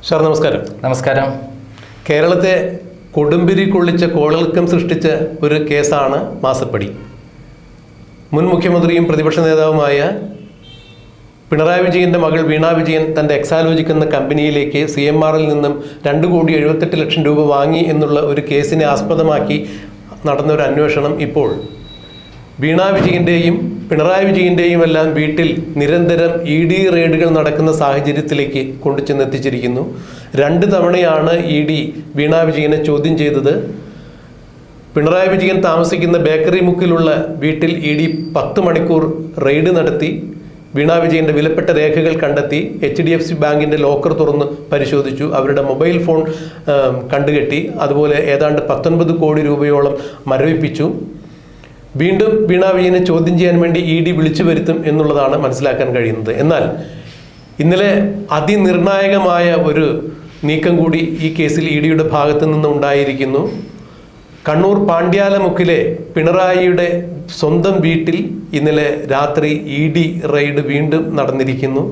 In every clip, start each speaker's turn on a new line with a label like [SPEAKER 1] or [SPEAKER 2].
[SPEAKER 1] Sir നമസ്കാരം.
[SPEAKER 2] നമസ്കാരം.
[SPEAKER 1] കേരളത്തെ കൊടുമ്പിരി കൊള്ളിച്ച കോളിളക്കം സൃഷ്ടിച്ച ഒരു കേസാണ് മാസപ്പടി. മുൻ മുഖ്യമന്ത്രിയും പ്രതിപക്ഷ നേതാവുമായ പിണറായി വിജയൻ്റെ മകൾ വീണ വിജയൻ തൻ്റെ എക്സാലോജിക് എന്ന കമ്പനിയിലേക്ക് CMRൽ നിന്നും 2,78,00,000 രൂപ വാങ്ങി എന്നുള്ള ഒരു കേസിനെ ആസ്പദമാക്കി നടന്ന ഒരു അന്വേഷണം ഇപ്പോൾ വീണ വിജയൻ്റെയും പിണറായി വിജയൻ്റെയും എല്ലാം വീട്ടിൽ നിരന്തരം ED റെയ്ഡുകൾ നടക്കുന്ന സാഹചര്യത്തിലേക്ക് കൊണ്ടുചെന്നെത്തിച്ചിരിക്കുന്നു. 2 തവണയാണ് ED വീണ വിജയനെ ചോദ്യം ചെയ്തത്. പിണറായി വിജയൻ താമസിക്കുന്ന ബേക്കറി മുക്കിലുള്ള വീട്ടിൽ ED 10 മണിക്കൂർ റെയ്ഡ് നടത്തി. വീണ വിജയൻ്റെ വിലപ്പെട്ട രേഖകൾ കണ്ടെത്തി. HDFC ബാങ്കിൻ്റെ ലോക്കർ തുറന്ന് പരിശോധിച്ചു. അവരുടെ മൊബൈൽ ഫോൺ കണ്ടുകെട്ടി. അതുപോലെ ഏതാണ്ട് 19 കോടി രൂപയോളം മരവിപ്പിച്ചു. വീണ്ടും വീണ വിജയനെ ചോദ്യം ചെയ്യാൻ വേണ്ടി ED വിളിച്ചു വരുത്തും എന്നുള്ളതാണ് മനസ്സിലാക്കാൻ കഴിയുന്നത്. എന്നാൽ ഇന്നലെ അതിനിർണായകമായ ഒരു നീക്കം കൂടി ഈ കേസിൽ EDയുടെ ഭാഗത്തു നിന്ന് ഉണ്ടായിരിക്കുന്നു. കണ്ണൂർ പാണ്ഡ്യാലമുക്കിലെ പിണറായിയുടെ സ്വന്തം വീട്ടിൽ ഇന്നലെ രാത്രി ED റെയ്ഡ് വീണ്ടും നടന്നിരിക്കുന്നു.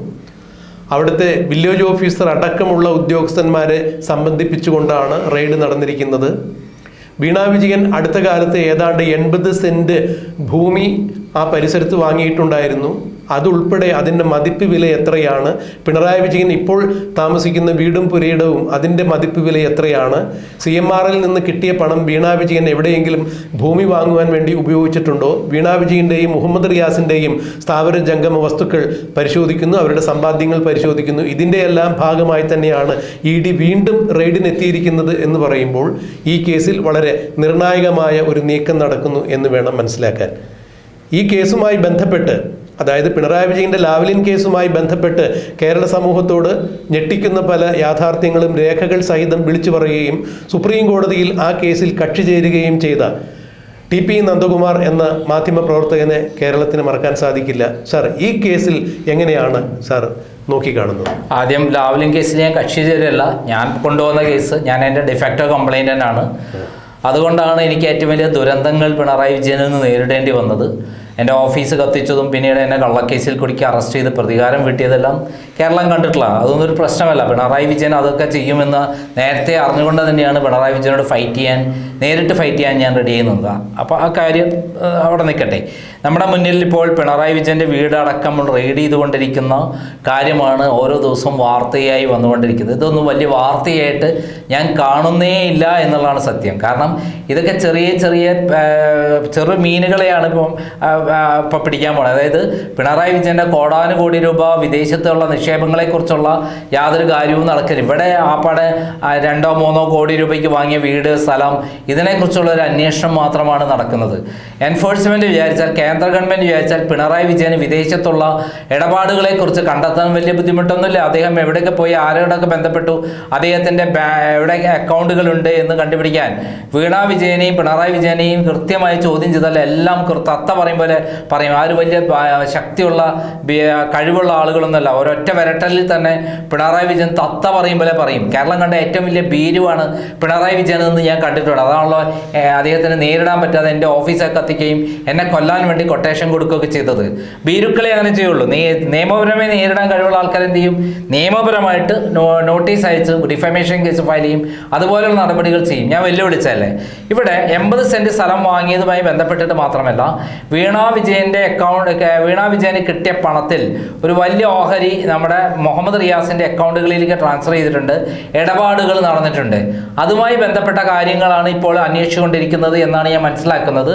[SPEAKER 1] അവിടുത്തെ വില്ലേജ് ഓഫീസർ അടക്കമുള്ള ഉദ്യോഗസ്ഥന്മാരെ സംബന്ധിപ്പിച്ചുകൊണ്ടാണ് റെയ്ഡ് നടന്നിരിക്കുന്നത്. വീണ വിജയൻ അടുത്ത കാലത്ത് ഏതാണ്ട് 80 സെന്റ് ഭൂമി ആ പരിസരത്ത് വാങ്ങിയിട്ടുണ്ടായിരുന്നു. അതുൾപ്പെടെ അതിൻ്റെ മതിപ്പ് വില എത്രയാണ്, പിണറായി വിജയൻ ഇപ്പോൾ താമസിക്കുന്ന വീടും പുരയിടവും അതിൻ്റെ മതിപ്പ് വില എത്രയാണ്, CMRൽ നിന്ന് കിട്ടിയ പണം വീണ വിജയൻ എവിടെയെങ്കിലും ഭൂമി വാങ്ങുവാൻ വേണ്ടി ഉപയോഗിച്ചിട്ടുണ്ടോ, വീണ വിജയൻ്റെയും മുഹമ്മദ് റിയാസിൻ്റെയും സ്ഥാവര ജംഗമ വസ്തുക്കൾ പരിശോധിക്കുന്നു, അവരുടെ സമ്പാദ്യങ്ങൾ പരിശോധിക്കുന്നു. ഇതിൻ്റെ എല്ലാം ഭാഗമായി തന്നെയാണ് ED വീണ്ടും റെയ്ഡിനെത്തിയിരിക്കുന്നത് എന്ന് പറയുമ്പോൾ ഈ കേസിൽ വളരെ നിർണായകമായ ഒരു നീക്കം നടക്കുന്നു എന്ന് വേണം മനസ്സിലാക്കാൻ. ഈ കേസുമായി ബന്ധപ്പെട്ട്, അതായത് പിണറായി വിജയൻ്റെ ലാവ്ലിൻ കേസുമായി ബന്ധപ്പെട്ട് കേരള സമൂഹത്തോട് ഞെട്ടിക്കുന്ന പല യാഥാർത്ഥ്യങ്ങളും രേഖകൾ സഹിതം വിളിച്ചു പറയുകയും സുപ്രീം കോടതിയിൽ ആ കേസിൽ കക്ഷി ചേരുകയും ചെയ്ത TP നന്ദകുമാർ എന്ന മാധ്യമപ്രവർത്തകനെ കേരളത്തിന് മറക്കാൻ സാധിക്കില്ല. സാർ, ഈ കേസിൽ എങ്ങനെയാണ് സാർ നോക്കിക്കാണുന്നത്?
[SPEAKER 2] ആദ്യം ലാവ്ലിൻ കേസിൽ ഞാൻ കക്ഷി ചേരല്ല. ഞാൻ കൊണ്ടുവന്ന കേസ്, ഞാൻ എൻ്റെ ഡിഫാക്ടോ കംപ്ലൈൻറ്റൻ്റാണ്. അതുകൊണ്ടാണ് എനിക്ക് ഏറ്റവും വലിയ ദുരന്തങ്ങൾ പിണറായി വിജയനിൽ നിന്ന് നേരിടേണ്ടി വന്നത്. എൻ്റെ ഓഫീസ് കത്തിച്ചതും പിന്നീട് എന്നെ കള്ളക്കേസിൽ കുടുക്കി അറസ്റ്റ് ചെയ്ത് പ്രതികാരം വീട്ടിയതെല്ലാം കേരളം കണ്ടിട്ടില്ല. അതൊന്നും ഒരു പ്രശ്നമല്ല. പിണറായി വിജയൻ അതൊക്കെ ചെയ്യുമെന്ന് നേരത്തെ അറിഞ്ഞുകൊണ്ട് തന്നെയാണ് പിണറായി വിജയനോട് നേരിട്ട് ഫൈറ്റ് ചെയ്യാൻ ഞാൻ റെഡി ചെയ്യുന്നത്. അപ്പോൾ ആ കാര്യം അവിടെ നിൽക്കട്ടെ. നമ്മുടെ മുന്നിൽ ഇപ്പോൾ പിണറായി വിജയൻ്റെ വീടടക്കം റെയ്ഡ് ചെയ്തുകൊണ്ടിരിക്കുന്ന കാര്യമാണ് ഓരോ ദിവസവും വാർത്തയായി വന്നുകൊണ്ടിരിക്കുന്നത്. ഇതൊന്നും വലിയ വാർത്തയായിട്ട് ഞാൻ കാണുന്നേ ഇല്ല എന്നുള്ളതാണ് സത്യം. കാരണം ഇതൊക്കെ ചെറു മീനുകളെയാണ് ഇപ്പം പിടിക്കാൻ പോണത്. അതായത് പിണറായി വിജയൻ്റെ കോടാനുകോടി രൂപ വിദേശത്തുള്ള നിക്ഷേപങ്ങളെക്കുറിച്ചുള്ള യാതൊരു കാര്യവും നടക്കില്ല. ഇവിടെ ആപ്പാടെ 2-3 കോടി രൂപയ്ക്ക് വാങ്ങിയ വീട്, സ്ഥലം, ഇതിനെക്കുറിച്ചുള്ള ഒരു അന്വേഷണം മാത്രമാണ് നടക്കുന്നത്. എൻഫോഴ്സ്മെൻറ്റ് വിചാരിച്ചാൽ, കേന്ദ്ര ഗവൺമെൻറ് വിചാരിച്ചാൽ പിണറായി വിജയന് വിദേശത്തുള്ള ഇടപാടുകളെക്കുറിച്ച് കണ്ടെത്താൻ വലിയ ബുദ്ധിമുട്ടൊന്നുമില്ല. അദ്ദേഹം എവിടെയൊക്കെ പോയി ആരോടൊക്കെ ബന്ധപ്പെട്ടു, അദ്ദേഹത്തിൻ്റെ എവിടെയൊക്കെ അക്കൗണ്ടുകളുണ്ട് എന്ന് കണ്ടുപിടിക്കാൻ വീണ വിജയനെയും പിണറായി വിജയനെയും കൃത്യമായി ചോദ്യം ചെയ്താൽ എല്ലാം തത്ത പറയും പോലെ പറയും. ആ ഒരു വലിയ ശക്തിയുള്ള കഴിവുള്ള ആളുകളൊന്നുമല്ല. ഒരൊറ്റ വിരട്ടലിൽ തന്നെ പിണറായി വിജയൻ തത്ത പറയും പോലെ പറയും. കേരളം കണ്ട ഏറ്റവും വലിയ ഭീരുവാണ് പിണറായി വിജയൻ എന്ന് ഞാൻ കണ്ടിട്ടുണ്ട്. അതാണല്ലോ അദ്ദേഹത്തിന് നേരിടാൻ പറ്റാതെ എൻ്റെ ഓഫീസൊക്കെ കത്തിക്കുകയും എന്നെ കൊല്ലാൻ വേണ്ടി കൊട്ടേഷൻ കൊടുക്കുകയൊക്കെ ചെയ്തത്. ഭീരുക്കളെ അങ്ങനെ ചെയ്യുള്ളൂ. നിയമപരമായി നേരിടാൻ കഴിവുള്ള ആൾക്കാർ എന്ത് ചെയ്യും? നിയമപരമായിട്ട് നോട്ടീസ് അയച്ച് ഡിഫമേഷൻ കേസ് ഫയൽ ചെയ്യും. അതുപോലെയുള്ള നടപടികൾ ചെയ്യും. ഞാൻ വെല്ലുവിളിച്ചല്ലേ. ഇവിടെ 80 സെന്റ് സ്ഥലം വാങ്ങിയതുമായി ബന്ധപ്പെട്ടിട്ട് മാത്രമല്ല, വീണ വിജയന് കിട്ടിയ പണത്തിൽ ഒരു വലിയ ഓഹരി നമ്മുടെ മുഹമ്മദ് റിയാസിൻ്റെ അക്കൗണ്ടുകളിലേക്ക് ട്രാൻസ്ഫർ ചെയ്തിട്ടുണ്ട്. ഇടപാടുകൾ നടന്നിട്ടുണ്ട്. അതുമായി ബന്ധപ്പെട്ട കാര്യങ്ങളാണ് ഇപ്പോൾ അന്വേഷിച്ചുകൊണ്ടിരിക്കുന്നത് എന്നാണ് ഞാൻ മനസ്സിലാക്കുന്നത്.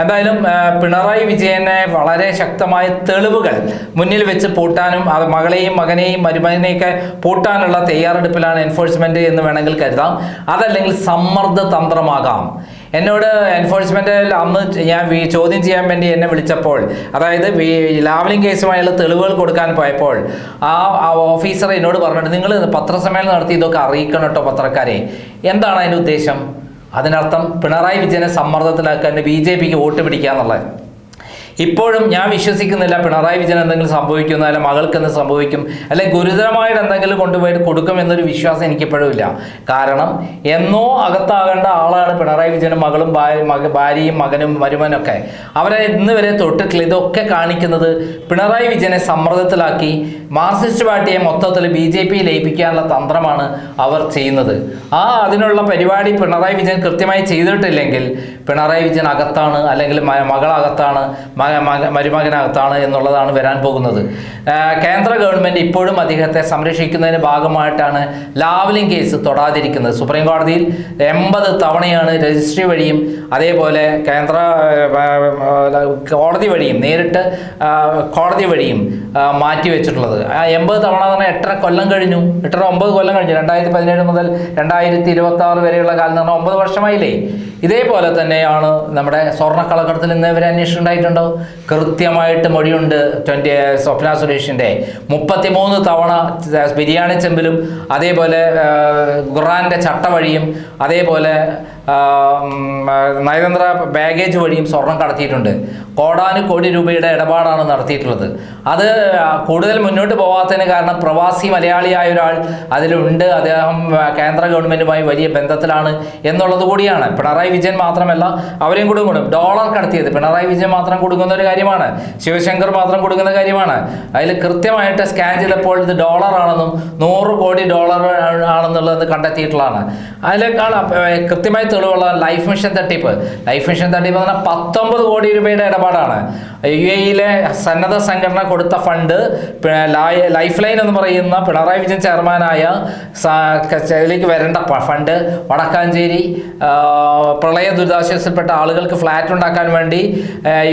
[SPEAKER 2] എന്തായാലും പിണറായി വിജയനെ വളരെ ശക്തമായ തെളിവുകൾ മുന്നിൽ വെച്ച് പൂട്ടാനും മകളെയും മകനെയും മരുമകനെയൊക്കെ പൂട്ടാനുള്ള തയ്യാറെടുപ്പിലാണ് എൻഫോഴ്സ്മെൻറ്റ് എന്ന് വേണമെങ്കിൽ കരുതാം. അതല്ലെങ്കിൽ സമ്മർദ്ദ തന്ത്രമാകാം. എന്നോട് എൻഫോഴ്സ്മെൻറ്റിൽ അന്ന് ഞാൻ ചോദ്യം ചെയ്യാൻ വേണ്ടി എന്നെ വിളിച്ചപ്പോൾ, അതായത് ലാവ്ലിൻ കേസുമായുള്ള തെളിവുകൾ കൊടുക്കാൻ പോയപ്പോൾ ആ ഓഫീസർ എന്നോട് പറഞ്ഞിട്ട്, നിങ്ങൾ പത്രസമ്മേളനം നടത്തി ഇതൊക്കെ അറിയിക്കണം കേട്ടോ പത്രക്കാരെ. എന്താണ് അതിൻ്റെ ഉദ്ദേശം? അതിനർത്ഥം പിണറായി വിജയനെ സമ്മർദ്ദത്തിലാക്കാൻ BJPക്ക് വോട്ട് പിടിക്കുക എന്നുള്ളത്. ഇപ്പോഴും ഞാൻ വിശ്വസിക്കുന്നില്ല പിണറായി വിജയൻ എന്തെങ്കിലും സംഭവിക്കും, അല്ലെ മകൾക്ക് എന്ത് സംഭവിക്കും, അല്ലെ ഗുരുതരമായിട്ട് എന്തെങ്കിലും കൊണ്ടുപോയിട്ട് കൊടുക്കും എന്നൊരു വിശ്വാസം എനിക്കിപ്പോഴും ഇല്ല. കാരണം എന്നോ അകത്താകേണ്ട ആളാണ് പിണറായി വിജയനും മകളും ഭാര്യയും മകനും മരുമനൊക്കെ. അവരെ ഇന്ന് വരെ തൊട്ടിട്ടില്ല. ഇതൊക്കെ കാണിക്കുന്നത് പിണറായി വിജയനെ സമ്മർദ്ദത്തിലാക്കി മാർക്സിസ്റ്റ് പാർട്ടിയെ മൊത്തത്തിൽ BJP ലയിപ്പിക്കാനുള്ള തന്ത്രമാണ് അവർ ചെയ്യുന്നത്. അതിനുള്ള പരിപാടി പിണറായി വിജയൻ കൃത്യമായി ചെയ്തിട്ടില്ലെങ്കിൽ പിണറായി വിജയൻ അകത്താണ്, അല്ലെങ്കിൽ മകളകത്താണ്, മരുമകനകത്താണ് എന്നുള്ളതാണ് വരാൻ പോകുന്നത്. കേന്ദ്ര ഗവൺമെൻറ് ഇപ്പോഴും അദ്ദേഹത്തെ സംരക്ഷിക്കുന്നതിന് ഭാഗമായിട്ടാണ് ലാവ്ലിൻ കേസ് തൊടാതിരിക്കുന്നത്. സുപ്രീം കോടതിയിൽ 80 തവണയാണ് രജിസ്ട്രി വഴിയും അതേപോലെ കേന്ദ്ര കോടതി വഴിയും നേരിട്ട് കോടതി വഴിയും മാറ്റിവെച്ചിട്ടുള്ളത്. 80 തവണ എന്ന് പറഞ്ഞാൽ 8.5 കൊല്ലം കഴിഞ്ഞു, 8-9 കൊല്ലം കഴിഞ്ഞു. 2017 മുതൽ 2026 വരെയുള്ള കാലം എന്ന് പറഞ്ഞാൽ 9 വർഷമായില്ലേ. ഇതേപോലെ തന്നെയാണ് നമ്മുടെ സ്വർണ്ണക്കളക്കടത്തിൽ ഇന്ന് ഇവരെ അന്വേഷണം ഉണ്ടായിട്ടുണ്ടോ? കൃത്യമായിട്ട് മൊഴിയുണ്ട് സ്വപ്ന സുരേഷിൻ്റെ. 33 തവണ ബിരിയാണി ചെമ്പിലും അതേപോലെ ഖുറാൻ്റെ ചട്ട വഴിയും അതേപോലെ നയതന്ത്ര ബാഗേജ് വഴിയും സ്വർണം കടത്തിയിട്ടുണ്ട്. കോടാനുകോടി രൂപയുടെ ഇടപാടാണ് നടത്തിയിട്ടുള്ളത്. അത് കൂടുതൽ മുന്നോട്ട് പോകാത്തതിന് കാരണം പ്രവാസി മലയാളിയായ ഒരാൾ അതിലുണ്ട്. അദ്ദേഹം കേന്ദ്ര ഗവൺമെൻറ്റുമായി വലിയ ബന്ധത്തിലാണ് എന്നുള്ളത് കൂടിയാണ്. പിണറായി വിജയൻ മാത്രമല്ല, അവരെയും കൂടെ കൊടുക്കും. ഡോളർ കടത്തിയത് പിണറായി വിജയൻ മാത്രം കൊടുക്കുന്ന ഒരു കാര്യമാണ്, ശിവശങ്കർ മാത്രം കൊടുക്കുന്ന കാര്യമാണ്. അതിൽ കൃത്യമായിട്ട് സ്കാൻ ചെയ്തപ്പോൾ ഇത് ഡോളറാണെന്നും 100 കോടി ഡോളർ ആണെന്നുള്ളത് കണ്ടെത്തിയിട്ടുള്ളതാണ്. അതിലേക്കാൾ കൃത്യമായി തെളിവുള്ള ലൈഫ് മിഷൻ തട്ടിപ്പ് എന്ന് പറഞ്ഞാൽ 19 കോടി രൂപയുടെ ഇടപാടാണ്. UAE സന്നദ്ധ സംഘടന കൊടുത്ത ഫണ്ട് ലൈഫ് ലൈൻ എന്ന് പറയുന്ന പിണറായി വിജയൻ ചെയർമാനായ ഇതിലേക്ക് വരേണ്ട ഫണ്ട് വടക്കാഞ്ചേരി പ്രളയ ദുരിതാശ്വാസത്തിൽപ്പെട്ട ആളുകൾക്ക് ഫ്ലാറ്റ് ഉണ്ടാക്കാൻ വേണ്ടി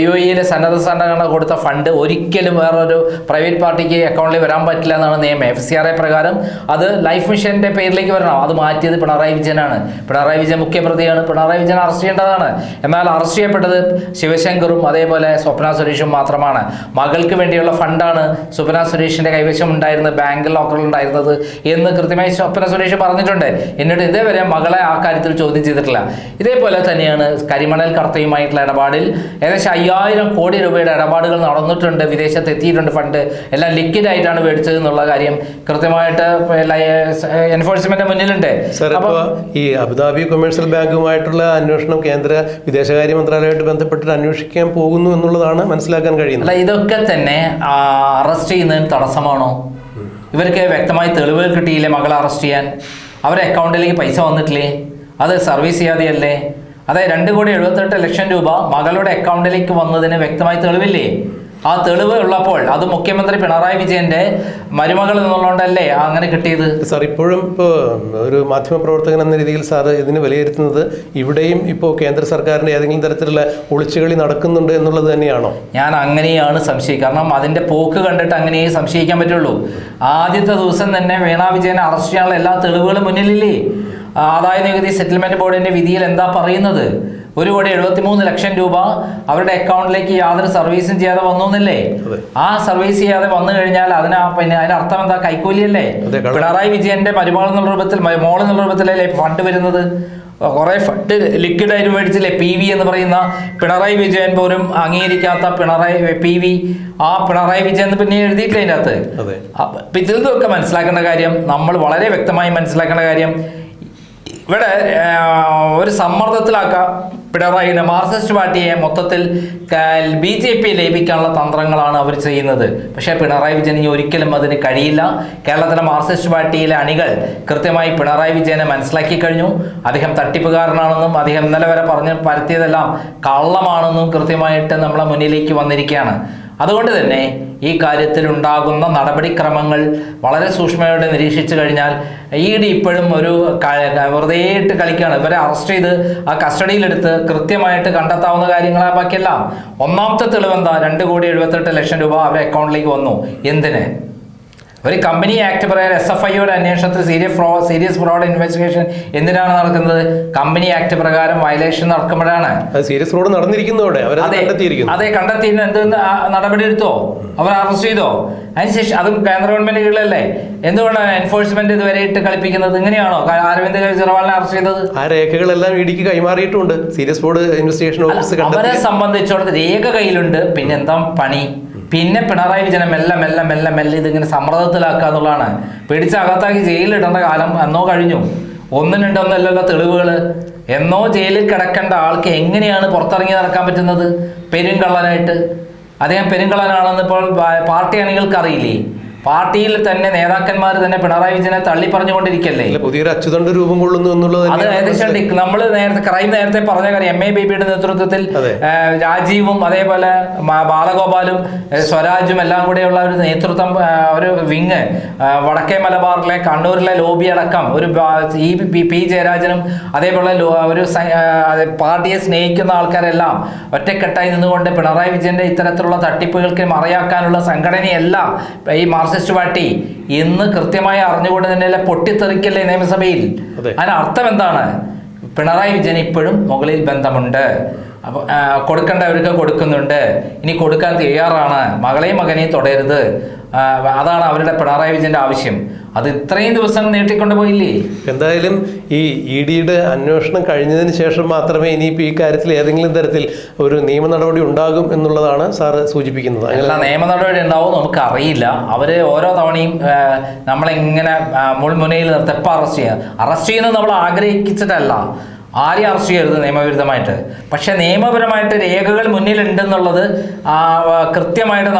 [SPEAKER 2] UAE സന്നദ്ധ സംഘടന കൊടുത്ത ഫണ്ട് ഒരിക്കലും വേറൊരു പ്രൈവറ്റ് പാർട്ടിക്ക് അക്കൗണ്ടിൽ വരാൻ പറ്റില്ല എന്നാണ് നിയമം. FCRA പ്രകാരം അത് ലൈഫ് മിഷന്റെ പേരിലേക്ക് വരണം. അത് മാറ്റിയത് പിണറായി വിജയനാണ്. പിണറായി വിജയൻ മുഖ്യപ്രതിയാണ്. പിണറായി വിജയൻ അറസ്റ്റ് ചെയ്യേണ്ടതാണ്. എന്നാൽ അറസ്റ്റ് ചെയ്യപ്പെട്ടത് ശിവശങ്കറും അതേപോലെ സ്വപ്ന സുരേഷും മാത്രമാണ്. മകൾക്ക് വേണ്ടിയുള്ള ഫണ്ടാണ് സ്വപ്ന സുരേഷിന്റെ കൈവശം ഉണ്ടായിരുന്നത്, ബാങ്ക് ലോക്കറിൽ ഉണ്ടായിരുന്നത് എന്ന് കൃത്യമായി സ്വപ്ന സുരേഷ് പറഞ്ഞിട്ടുണ്ട്. എന്നിട്ട് ഇതേവരെ മകളെ ആ കാര്യത്തിൽ ചോദ്യം ചെയ്തിട്ടില്ല. ഇതേപോലെ തന്നെയാണ് കരിമണൽ കടത്തയുമായിട്ടുള്ള ഇടപാടിൽ ഏകദേശം 5000 കോടി രൂപയുടെ ഇടപാടുകൾ നടന്നിട്ടുണ്ട്. വിദേശത്ത് എത്തിയിട്ടുണ്ട്. ഫണ്ട് എല്ലാം ലിക്വിഡ് ആയിട്ടാണ് മേടിച്ചത് എന്നുള്ള കാര്യം കൃത്യമായിട്ട് എൻഫോഴ്സ്മെന്റ് മുന്നിലുണ്ട്.
[SPEAKER 1] ഈ അബുദാബി കൊമേഴ്സ്യൽ ബാങ്കുമായിട്ടുള്ള അന്വേഷണം കേന്ദ്ര വിദേശകാര്യ മന്ത്രാലയമായിട്ട് ബന്ധപ്പെട്ടിട്ട് അന്വേഷിക്കാൻ പോകുന്നു എന്നുള്ളതാണ് മനസ്സിലാക്കാൻ കഴിയുന്നത്.
[SPEAKER 2] അല്ല, ഇതൊക്കെ തന്നെ അറസ്റ്റ് ചെയ്യുന്നതിന് തടസ്സമാണോ? ഇവർക്ക് വ്യക്തമായി തെളിവുകൾ കിട്ടിയില്ലേ മകളെ അറസ്റ്റ് ചെയ്യാൻ? അവരുടെ അക്കൗണ്ടിലേക്ക് പൈസ വന്നിട്ടില്ലേ? അത് സർവീസ് ചെയ്യാതെയല്ലേ? അതായത് 2,78,00,000 രൂപ മകളുടെ അക്കൗണ്ടിലേക്ക് വന്നതിന് വ്യക്തമായി തെളിവില്ലേ? ആ തെളിവ് ഉള്ളപ്പോൾ അത് മുഖ്യമന്ത്രി പിണറായി വിജയന്റെ മരുമകൾ എന്നുള്ളതുകൊണ്ടല്ലേ അങ്ങനെ കിട്ടിയത്?
[SPEAKER 1] സാർ, ഇപ്പോഴും ഇപ്പോൾ ഒരു മാധ്യമപ്രവർത്തകൻ എന്ന രീതിയിൽ സാർ ഇതിന് വിലയിരുത്തുന്നത് ഇവിടെയും ഇപ്പോൾ കേന്ദ്ര സർക്കാരിൻ്റെ ഏതെങ്കിലും തരത്തിലുള്ള ഒളിച്ചുകളി നടക്കുന്നുണ്ട് എന്നുള്ളത് തന്നെയാണോ?
[SPEAKER 2] ഞാൻ അങ്ങനെയാണ് സംശയിക്കുക. കാരണം അതിൻ്റെ പോക്ക് കണ്ടിട്ട് അങ്ങനെയേ സംശയിക്കാൻ പറ്റുള്ളൂ. ആദ്യത്തെ ദിവസം തന്നെ വീണ വിജയനെ അറസ്റ്റ് ചെയ്യാനുള്ള എല്ലാ തെളിവുകളും മുന്നിലില്ലേ? ആദായ നികുതി സെറ്റിൽമെന്റ് ബോർഡിന്റെ വിധിയിൽ എന്താ പറയുന്നത്? 1,73,00,000 രൂപ അവരുടെ അക്കൗണ്ടിലേക്ക് യാതൊരു സർവീസും ചെയ്യാതെ വന്നു എന്നല്ലേ? ആ സർവീസ് ചെയ്യാതെ വന്നു കഴിഞ്ഞാൽ അതിന്റെ അർത്ഥം എന്താ? കൈക്കൂലിയല്ലേ? പിണറായി വിജയന്റെ മരുമകൾ എന്നുള്ള രൂപത്തിൽ, മോൾ എന്നുള്ള രൂപത്തിലല്ലേ ഫണ്ട് വരുന്നത്? കുറെ ഫണ്ട് ലിക്വിഡ് ആയിട്ട് മേടിച്ചില്ലേ? PV എന്ന് പറയുന്ന പിണറായി വിജയൻ പോലും അംഗീകരിക്കാത്ത PV, ആ പിണറായി വിജയൻ പിന്നെ എഴുതിയിട്ടില്ല അതിൻ്റെ അകത്ത്. അപ്പൊ ഇതിൽ നിന്നൊക്കെ മനസ്സിലാക്കേണ്ട കാര്യം, നമ്മൾ വളരെ വ്യക്തമായി മനസ്സിലാക്കേണ്ട കാര്യം, ഇവിടെ ഒരു സമ്മർദ്ദത്തിലാക്കാം പിണറായിയുടെ മാർക്സിസ്റ്റ് പാർട്ടിയെ മൊത്തത്തിൽ BJP ലയിപ്പിക്കാനുള്ള തന്ത്രങ്ങളാണ് അവർ ചെയ്യുന്നത്. പക്ഷേ പിണറായി വിജയൻ ഒരിക്കലും അതിന് കഴിയില്ല. കേരളത്തിലെ മാർക്സിസ്റ്റ് പാർട്ടിയിലെ അണികൾ കൃത്യമായി പിണറായി വിജയനെ മനസ്സിലാക്കി കഴിഞ്ഞു. അദ്ദേഹം തട്ടിപ്പുകാരനാണെന്നും അദ്ദേഹം ഇന്നലെ വരെ പറഞ്ഞ് പരത്തിയതെല്ലാം കള്ളമാണെന്നും കൃത്യമായിട്ട് നമ്മളെ മുന്നിലേക്ക് വന്നിരിക്കുകയാണ്. അതുകൊണ്ട് തന്നെ ഈ കാര്യത്തിൽ ഉണ്ടാകുന്ന നടപടിക്രമങ്ങൾ വളരെ സൂക്ഷ്മയോടെ നിരീക്ഷിച്ചു കഴിഞ്ഞാൽ ED ഇപ്പോഴും ഒരു വെറുതെ ഇട്ട് കളിക്കുകയാണ്. ഇവരെ അറസ്റ്റ് ചെയ്ത് ആ കസ്റ്റഡിയിലെടുത്ത് കൃത്യമായിട്ട് കണ്ടെത്താവുന്ന കാര്യങ്ങളാ ബാക്കിയെല്ലാം. ഒന്നാമത്തെ തെളിവെന്താ? 2,78,00,000 രൂപ അവരുടെ അക്കൗണ്ടിലേക്ക് വന്നു. എന്തിന്? ഒരു കമ്പനി ആക്ട് പ്രകാരം SFIയുടെ അന്വേഷണത്തിൽ സീരിയസ് ഫ്രോഡ് ഇൻവെസ്റ്റിഗേഷൻ എന്തിനാണ് നടക്കുന്നത്? കമ്പനി ആക്ട് പ്രകാരം വയലേഷൻ നടക്കുമ്പോഴാണ്.
[SPEAKER 1] സീരിയസ് ഫ്രോഡ് നടന്നിരിക്കുന്നതോടെ
[SPEAKER 2] അതെ, കണ്ടെത്തി എന്ത് നടപടി എടുത്തോ, അവർ അറസ്റ്റ് ചെയ്തോ? അതിനുശേഷം അതും കേന്ദ്ര ഗവൺമെന്റ് കീഴിലല്ലേ, എന്തുകൊണ്ടാണ് എൻഫോഴ്സ്മെന്റ് ഇതുവരെ ഇട്ട് കളിപ്പിക്കുന്നത്? ഇങ്ങനെയാണോ അരവിന്ദ് കെജ്രിവാളിനെ അറസ്റ്റ് ചെയ്തത്?
[SPEAKER 1] ആ രേഖകളെല്ലാം ഇഡിക്ക് കൈമാറിയിട്ടുണ്ട്. സീരിയസ് ഫ്രോഡ് ഇൻവെസ്റ്റിഗേഷൻ ഓഫീസ്
[SPEAKER 2] അവരെ സംബന്ധിച്ചോടത്ത് രേഖ കയ്യിലുണ്ട്, പിന്നെ എന്താ പണി? പിന്നെ പിണറായി വിജയനെ മെല്ലെ മെല്ലെ മെല്ലെ മെല്ലെ ഇതിങ്ങനെ സമ്മർദ്ദത്തിലാക്കുക എന്നുള്ളതാണ്. പിടിച്ച് അകത്താക്കി ജയിലിലിടേണ്ട കാലം എന്നോ കഴിഞ്ഞു. ഒന്നിനുണ്ടൊന്നല്ലല്ലോ തെളിവുകൾ. എന്നോ ജയിലിൽ കിടക്കേണ്ട ആൾക്ക് എങ്ങനെയാണ് പുറത്തിറങ്ങി നടക്കാൻ പറ്റുന്നത് പെരുങ്കള്ളനായിട്ട്? അദ്ദേഹം പെരുങ്കള്ളനാണെന്ന് ഇപ്പോൾ പാർട്ടി അണികൾക്ക് അറിയില്ലേ? പാർട്ടിയിൽ തന്നെ നേതാക്കന്മാർ തന്നെ പിണറായി വിജയനെ തള്ളി പറഞ്ഞുകൊണ്ടിരിക്കല്ലേ.
[SPEAKER 1] പുതിയൊരു അച്യുതണ്ട് രൂപം കൊള്ളുന്നു എന്നുള്ളത്
[SPEAKER 2] അത് ഏകദേശം നമ്മൾ നേരത്തെ പറഞ്ഞ കാര്യം MA ബേബിയുടെ നേതൃത്വത്തിൽ രാജീവും അതേപോലെ ബാലഗോപാലും സ്വരാജും എല്ലാം കൂടെയുള്ള ഒരു നേതൃത്വം, ഒരു വിങ് വടക്കേ മലബാറിലെ കണ്ണൂരിലെ ലോബി അടക്കം ഒരു പി ജയരാജനും അതേപോലെ ഒരു പാർട്ടിയെ സ്നേഹിക്കുന്ന ആൾക്കാരെല്ലാം ഒറ്റക്കെട്ടായി നിന്നുകൊണ്ട് പിണറായി വിജയന്റെ ഇത്തരത്തിലുള്ള തട്ടിപ്പുകൾക്ക് മറയാക്കാനുള്ള സംഘടനയല്ല ഈ മാർക്സിസ്റ്റ് പാർട്ടി എന്ന് കൃത്യമായി അറിഞ്ഞുകൊണ്ട് തന്നെയല്ല പൊട്ടിത്തെറിക്കല്ലേ നിയമസഭയിൽ. അതിന് അർത്ഥം എന്താണ്? പിണറായി വിജയൻ ഇപ്പോഴും മുകളിൽ ബന്ധമുണ്ട്, അപ്പോൾ കൊടുക്കേണ്ടവർക്ക് കൊടുക്കുന്നുണ്ട്, ഇനി കൊടുക്കാൻ തയ്യാറാണ്, മകളെയും മകനെയും തുടരുത്. അതാണ് അവരുടെ പിണറായി വിജയന്റെ ആവശ്യം. അത് ഇത്രയും ദിവസം നീട്ടിക്കൊണ്ടു പോയില്ലേ?
[SPEAKER 1] എന്തായാലും ഈ EDയുടെ അന്വേഷണം കഴിഞ്ഞതിന് ശേഷം മാത്രമേ ഇനിയിപ്പോൾ ഈ കാര്യത്തിൽ ഏതെങ്കിലും തരത്തിൽ ഒരു നിയമ നടപടി ഉണ്ടാകും എന്നുള്ളതാണ് സാറ് സൂചിപ്പിക്കുന്നത്.
[SPEAKER 2] അല്ല, നിയമ നടപടി ഉണ്ടാവും നമുക്ക് അറിയില്ല. അവര് ഓരോ തവണയും നമ്മളെങ്ങനെ മുൾമുനയിൽ നിർത്തി എപ്പോൾ അറസ്റ്റ് ചെയ്യുന്നത് നമ്മൾ ആഗ്രഹിച്ചിട്ടല്ല. ആരെയും അറസ്റ്റ് ചെയ്യരുത് നിയമവിരുദ്ധമായിട്ട്. പക്ഷെ നിയമപരമായിട്ട് രേഖകൾ മുന്നിലുണ്ടെന്നുള്ളത് കൃത്യമായിട്ട്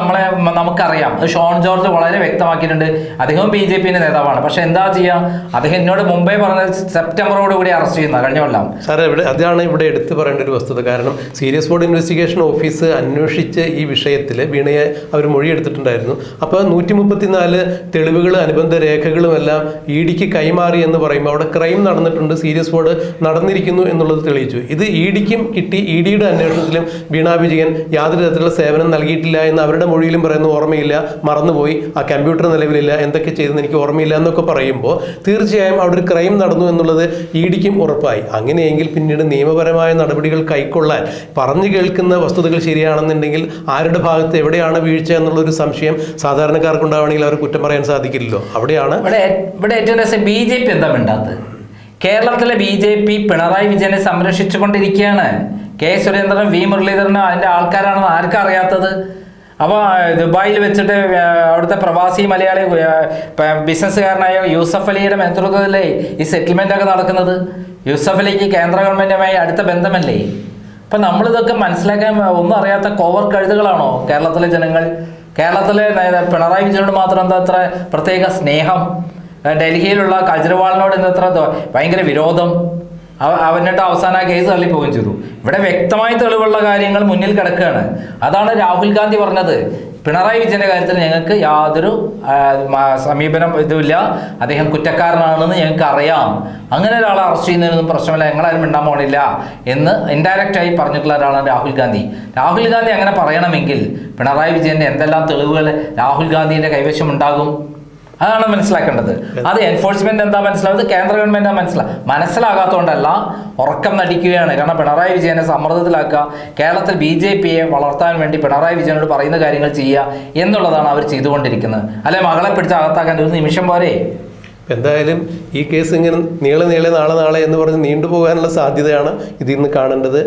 [SPEAKER 2] നമുക്കറിയാം. ഷോൺ ജോർജ് വളരെ വ്യക്തമാക്കിയിട്ടുണ്ട്. അദ്ദേഹം BJP നേതാവാണ്. പക്ഷെ എന്താ ചെയ്യുക? അദ്ദേഹം എന്നോട് മുമ്പേ പറഞ്ഞത് സെപ്റ്റംബറോടുകൂടി അറസ്റ്റ് ചെയ്യുന്ന കഴിഞ്ഞ കൊല്ലം.
[SPEAKER 1] സാർ അതാണ് ഇവിടെ എടുത്തു പറയേണ്ട ഒരു വസ്തുത. കാരണം സീരിയസ് ഫ്രോഡ് ഇൻവെസ്റ്റിഗേഷൻ ഓഫീസ് അന്വേഷിച്ച് ഈ വിഷയത്തിൽ വീണയെ അവർ മൊഴിയെടുത്തിട്ടുണ്ടായിരുന്നു. അപ്പോൾ 134 തെളിവുകൾ അനുബന്ധ രേഖകളും എല്ലാം EDക്ക് കൈമാറി എന്ന് പറയുമ്പോൾ അവിടെ ക്രൈം നടന്നിട്ടുണ്ട്, സീരിയസ് ഫ്രോഡ് നടന്നിരിക്കുന്നു എന്നുള്ളത് തെളിയിച്ചു. ഇത് EDക്കും കിട്ടി. EDയുടെ അന്വേഷണത്തിലും വീണ വിജയൻ യാതൊരു തരത്തിലുള്ള സേവനം നൽകിയിട്ടില്ല എന്ന് അവരുടെ മൊഴിയിലും പറയുന്നു. ഓർമ്മയില്ല, മറന്നുപോയി, ആ കമ്പ്യൂട്ടർ നിലവിലില്ല, എന്തൊക്കെ ചെയ്തെന്ന് എനിക്ക് ഓർമ്മയില്ല എന്നൊക്കെ പറയുമ്പോൾ തീർച്ചയായും അവിടെ ഒരു ക്രൈം നടന്നു എന്നുള്ളത് EDക്കും ഉറപ്പായി. അങ്ങനെയെങ്കിൽ പിന്നീട് നിയമപരമായ നടപടികൾ കൈക്കൊള്ളാൻ പറഞ്ഞു കേൾക്കുന്ന വസ്തുതകൾ ശരിയാണെന്നുണ്ടെങ്കിൽ ആരുടെ ഭാഗത്ത് എവിടെയാണ് വീഴ്ച എന്നുള്ളൊരു സംശയം സാധാരണക്കാർക്കുണ്ടാവണമെങ്കിൽ അവർ കുറ്റം പറയാൻ സാധിക്കില്ലല്ലോ. അവിടെയാണ്
[SPEAKER 2] ഇവിടെ ഏറ്റവും രസം BJP എന്താ വേണ്ടാത്തത്? കേരളത്തിലെ BJP പിണറായി വിജയനെ സംരക്ഷിച്ചുകൊണ്ടിരിക്കുകയാണ്. K സുരേന്ദ്രൻ, V മുരളീധരൻ അതിൻ്റെ ആൾക്കാരാണെന്ന് ആർക്കും അറിയാത്തത്? അപ്പോൾ ദുബായിൽ വെച്ചിട്ട് അവിടുത്തെ പ്രവാസി മലയാളി ബിസിനസ്സുകാരനായ യൂസഫ് അലിയുടെ നേതൃത്വത്തിലല്ലേ ഈ സെറ്റിൽമെൻ്റ് ഒക്കെ നടക്കുന്നത്? യൂസഫ് അലിക്ക് കേന്ദ്ര ഗവൺമെൻറ്റുമായി അടുത്ത ബന്ധമല്ലേ? അപ്പം നമ്മളിതൊക്കെ മനസ്സിലാക്കാൻ ഒന്നും അറിയാത്ത കോവർ കഴുതുകളാണോ കേരളത്തിലെ ജനങ്ങൾ? കേരളത്തിലെ പിണറായി വിജയനോട് മാത്രം എന്താ അത്ര പ്രത്യേക സ്നേഹം? ഡൽഹിയിലുള്ള കെജ്രിവാളിനോട് എന്തത്ര ഭയങ്കര വിരോധം? അവന്നിട്ട് അവസാന കേസ് തള്ളിപ്പോവുകയും ചെയ്തു. ഇവിടെ വ്യക്തമായി തെളിവുള്ള കാര്യങ്ങൾ മുന്നിൽ കിടക്കുകയാണ്. അതാണ് രാഹുൽ ഗാന്ധി പറഞ്ഞത്. പിണറായി വിജയന്റെ കാര്യത്തിൽ ഞങ്ങൾക്ക് യാതൊരു സമീപനം ഇതുമില്ല, അദ്ദേഹം കുറ്റക്കാരനാണെന്ന് ഞങ്ങൾക്ക് അറിയാം, അങ്ങനെ ഒരാളെ അറസ്റ്റ് ചെയ്യുന്നതിനൊന്നും പ്രശ്നമില്ല, ഞങ്ങളാരും മിണ്ടാൻ പോണില്ല എന്ന് ഇൻഡയറക്റ്റായി പറഞ്ഞിട്ടുള്ള ഒരാളാണ് രാഹുൽ ഗാന്ധി. രാഹുൽ ഗാന്ധി അങ്ങനെ പറയണമെങ്കിൽ പിണറായി വിജയന്റെ എന്തെല്ലാം തെളിവുകൾ രാഹുൽ ഗാന്ധിയുടെ കൈവശം ഉണ്ടാകും? അതാണ് മനസ്സിലാക്കേണ്ടത്. അത് എൻഫോഴ്സ്മെന്റ് എന്താ മനസ്സിലാവുന്നത്? കേന്ദ്ര ഗവൺമെന്റ് മനസ്സിലാകാത്തതുകൊണ്ടല്ല, ഉറക്കം നടിക്കുകയാണ്. കാരണം പിണറായി വിജയനെ സമ്മർദ്ദത്തിലാക്കുക, കേരളത്തിൽ BJPയെ വളർത്താൻ വേണ്ടി പിണറായി വിജയനോട് പറയുന്ന കാര്യങ്ങൾ ചെയ്യുക എന്നുള്ളതാണ് അവർ ചെയ്തുകൊണ്ടിരിക്കുന്നത്. അല്ലെ മകളെ പിടിച്ച് അകത്താക്കാൻ ഒരു നിമിഷം പോരെ?
[SPEAKER 1] എന്തായാലും ഈ കേസ് ഇങ്ങനെ നീളെ നാളെ എന്ന് പറഞ്ഞ് നീണ്ടുപോകാനുള്ള സാധ്യതയാണ് ഇതിൽ നിന്ന് കാണേണ്ടത്.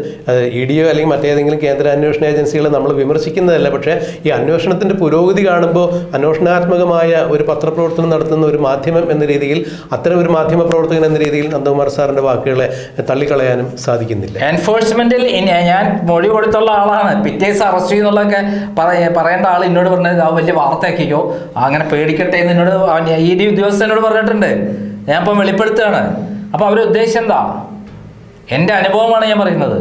[SPEAKER 1] EDയോ അല്ലെങ്കിൽ മറ്റേതെങ്കിലും കേന്ദ്ര അന്വേഷണ ഏജൻസികളെ നമ്മൾ വിമർശിക്കുന്നതല്ല. പക്ഷേ ഈ അന്വേഷണത്തിൻ്റെ പുരോഗതി കാണുമ്പോൾ അന്വേഷണാത്മകമായ ഒരു പത്രപ്രവർത്തനം നടത്തുന്ന ഒരു മാധ്യമം എന്ന രീതിയിൽ, അത്തരം ഒരു മാധ്യമ പ്രവർത്തകൻ എന്ന രീതിയിൽ നന്ദകുമാർ സാറിൻ്റെ വാക്കുകളെ തള്ളിക്കളയാനും സാധിക്കുന്നില്ല.
[SPEAKER 2] എൻഫോഴ്സ്മെന്റിൽ ഞാൻ മൊഴി കൊടുത്തുള്ള ആളാണ്, പിറ്റേസ് അറസ്റ്റ് ചെയ്യുന്നുള്ളതൊക്കെ പറയേണ്ട ആൾ എന്നോട് പറഞ്ഞത് ആ വലിയ വാർത്തയാക്കിക്കോ, അങ്ങനെ പേടിക്കട്ടെ എന്ന് എന്നോട് ED ഉദ്യോഗസ്ഥനോട് പറഞ്ഞിട്ടുണ്ട്. ഞാൻ ഇപ്പം വെളിപ്പെടുത്തുകയാണ്. അപ്പോൾ അവരുടെ ഉദ്ദേശം എന്താ? എൻ്റെ അനുഭവമാണ് ഞാൻ പറയുന്നത്.